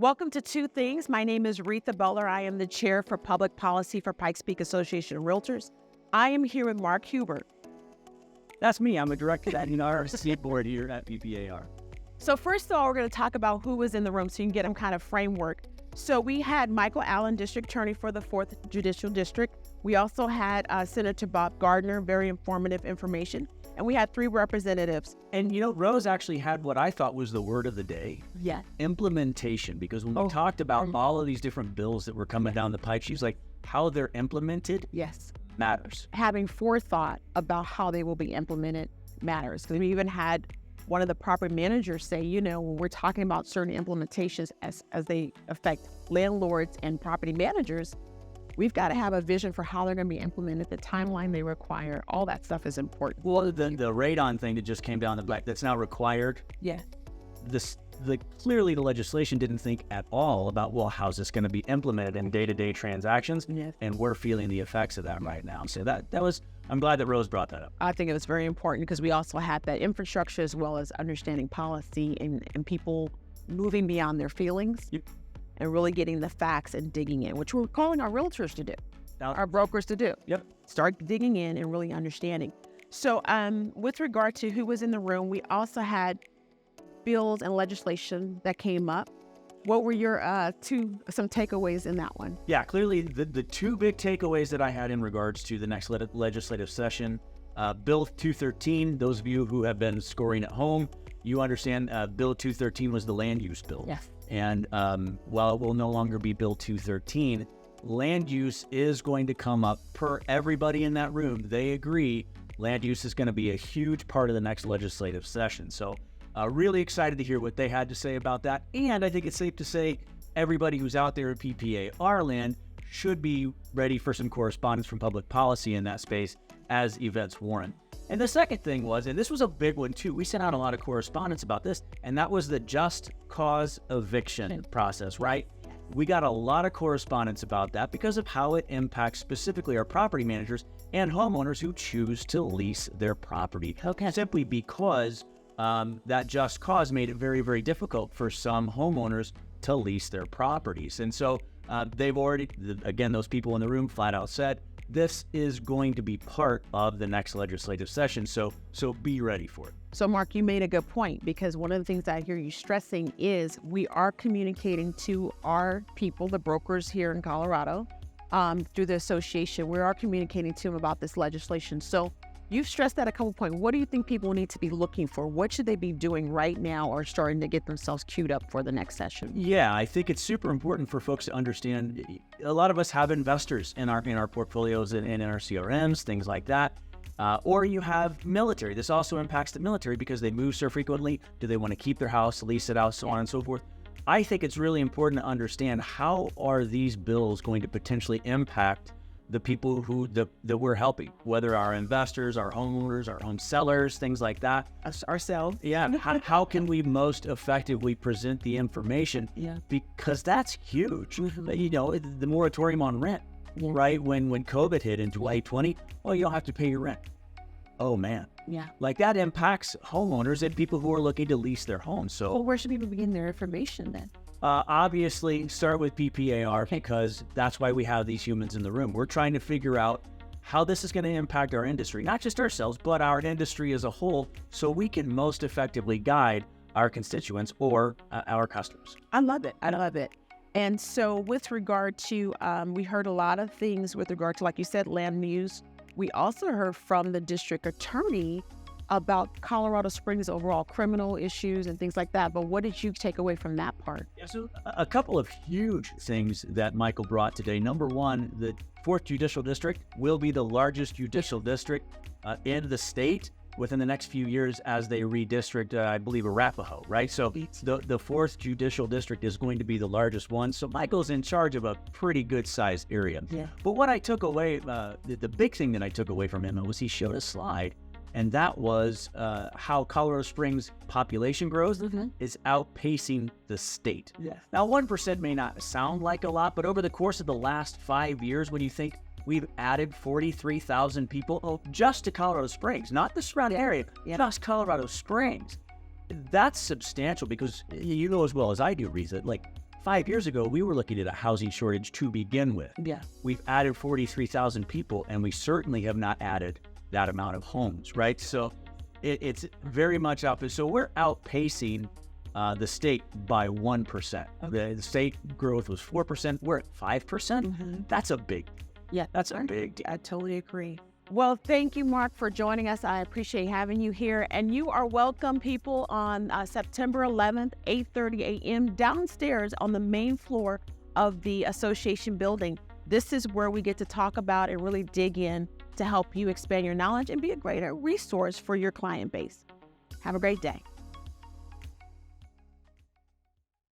Welcome to Two Things. My name is Reatha Butler. I am the chair for public policy for Pikes Peak Association of Realtors. I am here with Mark Hubert. That's me. I'm a director at our seat board here at PPAR. So first of all, we're going to talk about who was in the room so you can get some kind of framework. So we had Michael Allen, District Attorney for the 4th Judicial District. We also had Senator Bob Gardner, very informative information. And we had 3 representatives. And Rose actually had what I thought was the word of the day. Yeah. Implementation. Because when we talked about all of these different bills that were coming down the pipe, she's like, how they're implemented matters. Having forethought about how they will be implemented matters. Because we even had one of the property managers say, when we're talking about certain implementations as they affect landlords and property managers, we've got to have a vision for how they're going to be implemented, the timeline they require. All that stuff is important. Well, the radon thing that just came down the pipe, that's now required. Yeah. Clearly the legislation didn't think at all about, well, how's this going to be implemented in day-to-day transactions? Yes. And we're feeling the effects of that right now. So I'm glad that Rose brought that up. I think it was very important because we also had that infrastructure as well as understanding policy and people moving beyond their feelings. Yep. And really getting the facts and digging in, which we're calling our realtors to do, our brokers to do. Yep. Start digging in and really understanding. So with regard to who was in the room, we also had bills and legislation that came up. What were your some takeaways in that one? Yeah, clearly the 2 big takeaways that I had in regards to the next legislative session, Bill 213, those of you who have been scoring at home, you understand Bill 213 was the land use bill. Yes. And while it will no longer be Bill 213, land use is going to come up per everybody in that room. They agree land use is going to be a huge part of the next legislative session. So really excited to hear what they had to say about that. And I think it's safe to say everybody who's out there at PPAR land should be ready for some correspondence from public policy in that space as events warrant. And the second thing was, and this was a big one too, we sent out a lot of correspondence about this, and that was the just cause eviction process, right? We got a lot of correspondence about that because of how it impacts specifically our property managers and homeowners who choose to lease their property. Okay. Simply because that just cause made it very, very difficult for some homeowners to lease their properties. And so they've already, again, those people in the room flat out said, this is going to be part of the next legislative session, so be ready for it. So, Mark, you made a good point because one of the things I hear you stressing is we are communicating to our people, the brokers here in Colorado, through the association. We are communicating to them about this legislation. So you've stressed that a couple points. What do you think people need to be looking for? What should they be doing right now or starting to get themselves queued up for the next session? Yeah, I think it's super important for folks to understand. A lot of us have investors in our portfolios and in our CRMs, things like that. Or you have military. This also impacts the military because they move so frequently. Do they want to keep their house, lease it out, so on and so forth? I think it's really important to understand how are these bills going to potentially impact the people that we're helping, whether our investors, our homeowners, our home sellers, things like that. Ourselves. Yeah. How can we most effectively present the information? Yeah. Because that's huge. The moratorium on rent, right? When COVID hit in 2020, well, you don't have to pay your rent. Oh, man. Yeah. Like that impacts homeowners and people who are looking to lease their homes. So, well, where should people begin their information then? Obviously, start with PPAR because that's why we have these humans in the room. We're trying to figure out how this is going to impact our industry, not just ourselves, but our industry as a whole, so we can most effectively guide our constituents or our customers. I love it. And so with regard to, we heard a lot of things with regard to, like you said, land use. We also heard from the district attorney about Colorado Springs overall criminal issues and things like that. But what did you take away from that part? Yeah, so a couple of huge things that Michael brought today. Number one, the 4th Judicial District will be the largest judicial district in the state within the next few years as they redistrict, I believe, Arapahoe, right? So the 4th Judicial District is going to be the largest one. So Michael's in charge of a pretty good sized area. Yeah. But what I took away, the big thing that I took away from him was he showed a slide. And that was how Colorado Springs population growth is outpacing the state. Yeah. Now, 1% may not sound like a lot, but over the course of the last 5 years, when you think we've added 43,000 people just to Colorado Springs, not the surrounding area, just Colorado Springs, that's substantial because you know as well as I do, Reatha, like 5 years ago, we were looking at a housing shortage to begin with. Yeah. We've added 43,000 people, and we certainly have not added that amount of homes, right? So it's very much out. So we're outpacing the state by 1%. Okay. The state growth was 4%. We're at 5%. That's a big, that's a big deal. I totally agree. Well, thank you, Mark, for joining us. I appreciate having you here. And you are welcome, people, on September 11th, 8:30 a.m. downstairs on the main floor of the association building. This is where we get to talk about and really dig in to help you expand your knowledge and be a greater resource for your client base. Have a great day.